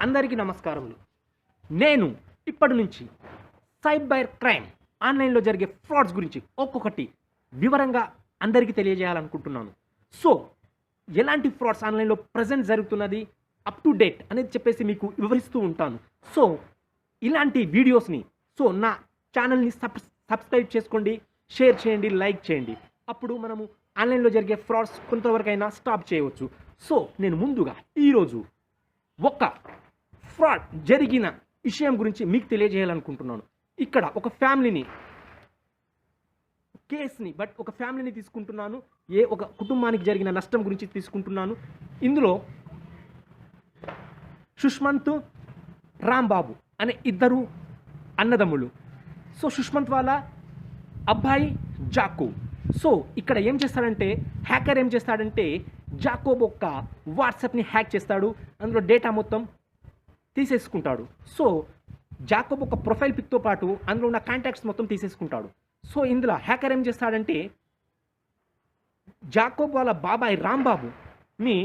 అందరికీ నమస్కారములు. నేను ఇప్పటి నుంచి సైబర్ క్రైమ్ ఆన్లైన్లో జరిగే ఫ్రాడ్స్ గురించి ఒక్కొక్కటి వివరంగా అందరికీ తెలియజేయాలనుకుంటున్నాను. సో ఎలాంటి ఫ్రాడ్స్ ఆన్లైన్లో ప్రజెంట్ జరుగుతున్నది అప్ టు డేట్ అనేది చెప్పేసి మీకు వివరిస్తూ ఉంటాను. సో ఇలాంటి వీడియోస్ని నా ఛానల్ని సబ్స్క్రైబ్ చేసుకోండి, షేర్ చేయండి, లైక్ చేయండి. అప్పుడు మనము ఆన్లైన్లో జరిగే ఫ్రాడ్స్ కొంతవరకైనా స్టాప్ చేయవచ్చు. సో నేను ముందుగా ఈరోజు ఒక ఫ్రాడ్ జరిగిన విషయం గురించి మీకు తెలియజేయాలనుకుంటున్నాను. ఇక్కడ ఒక ఫ్యామిలీని తీసుకుంటున్నాను. ఒక కుటుంబానికి జరిగిన నష్టం గురించి తీసుకుంటున్నాను. ఇందులో సుష్మంత్, రాంబాబు అనే ఇద్దరు అన్నదమ్ములు. సో సుష్మంత్ వాళ్ళ అబ్బాయి జాకోబ్. సో ఇక్కడ హ్యాకర్ ఏం చేస్తాడంటే జాకోబ్ ఒక వాట్సాప్ని హ్యాక్ చేస్తాడు. అందులో డేటా మొత్తం తీసేసుకుంటాడు. సో జాకోబ్ ఒక ప్రొఫైల్ పిక్తో పాటు అందులో ఉన్న కాంటాక్ట్స్ మొత్తం తీసేసుకుంటాడు. సో ఇందులో హ్యాకర్ ఏం చేస్తాడంటే జాకోబ్ వాళ్ళ బాబాయ్ రాంబాబుని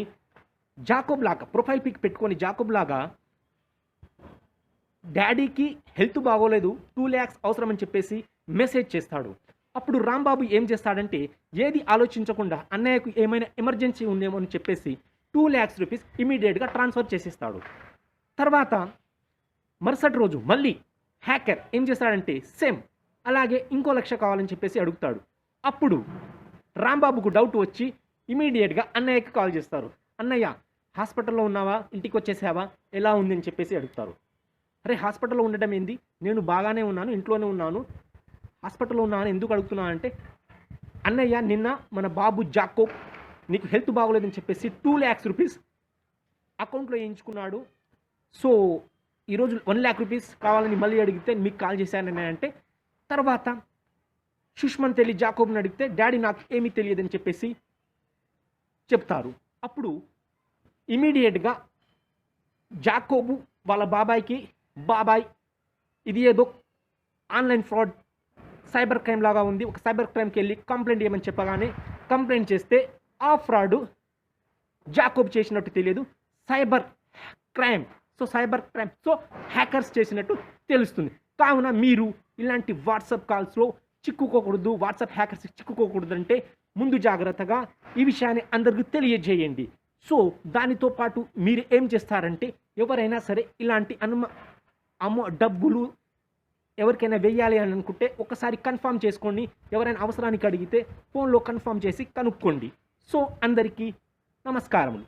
జాకోబ్ లాగా ప్రొఫైల్ పిక్ పెట్టుకొని జాకోబ్ లాగా డాడీకి హెల్త్ బాగోలేదు, 2 lakhs అవసరం అని చెప్పేసి మెసేజ్ చేస్తాడు. అప్పుడు రాంబాబు ఏం చేస్తాడంటే ఏది ఆలోచించకుండా అన్నయ్యకు ఏమైనా ఎమర్జెన్సీ ఉందేమో అని చెప్పేసి 2 lakhs రూపీస్ ఇమీడియట్గా ట్రాన్స్ఫర్ చేసేస్తాడు. తర్వాత మరుసటి రోజు మళ్ళీ హ్యాకర్ ఏం చేస్తాడంటే సేమ్ అలాగే ఇంకో 1 లక్ష కావాలని చెప్పేసి అడుగుతాడు. అప్పుడు రాంబాబుకు డౌట్ వచ్చి ఇమీడియట్గా అన్నయ్యకి కాల్ చేస్తారు. అన్నయ్య హాస్పిటల్లో ఉన్నావా, ఇంటికి వచ్చేసావా, ఎలా ఉంది అని చెప్పేసి అడుగుతారు. అరే హాస్పిటల్లో ఉండడం ఏంది, నేను బాగానే ఉన్నాను, ఇంట్లోనే ఉన్నాను, హాస్పిటల్లో ఉన్నాను ఎందుకు అడుగుతున్నా అంటే అన్నయ్య నిన్న మన బాబు జాకోబ్ నీకు హెల్త్ బాగోలేదని చెప్పేసి 2 lakhs రూపీస్ అకౌంట్లో వేయించుకున్నాడు. సో ఈరోజు 1 lakh రూపీస్ కావాలని మళ్ళీ అడిగితే మీకు కాల్ చేశానని అంటే తర్వాత సుష్మంత్ వెళ్ళి జాకోబ్ని అడిగితే డాడీ నాకు ఏమీ తెలియదని చెప్పేసి చెప్తారు. అప్పుడు ఇమీడియట్గా జాకోబు వాళ్ళ బాబాయ్ ఇది ఏదో ఆన్లైన్ ఫ్రాడ్ సైబర్ క్రైమ్ లాగా ఉంది, ఒక సైబర్ క్రైమ్కి వెళ్ళి కంప్లైంట్ చేయమని చెప్పగానే కంప్లైంట్ చేస్తే ఆ ఫ్రాడ్ జాకోబ్ చేసినట్టు తెలియదు, సైబర్ క్రైమ్ హ్యాకర్స్ చేసినట్టు తెలుస్తుంది. కావున మీరు ఇలాంటి వాట్సాప్ కాల్స్లో చిక్కుకోకూడదు, వాట్సాప్ హ్యాకర్స్ చిక్కుకోకూడదు అంటే ముందు జాగ్రత్తగా ఈ విషయాన్ని అందరికీ తెలియజేయండి. సో దానితో పాటు మీరు ఏం చేస్తారంటే ఎవరైనా సరే ఇలాంటి డబ్బులు ఎవరికైనా వెయ్యాలి అని అనుకుంటే ఒకసారి కన్ఫర్మ్ చేసుకోండి. ఎవరైనా అవసరానికి అడిగితే ఫోన్లో కన్ఫర్మ్ చేసి కనుక్కోండి. సో అందరికీ నమస్కారములు.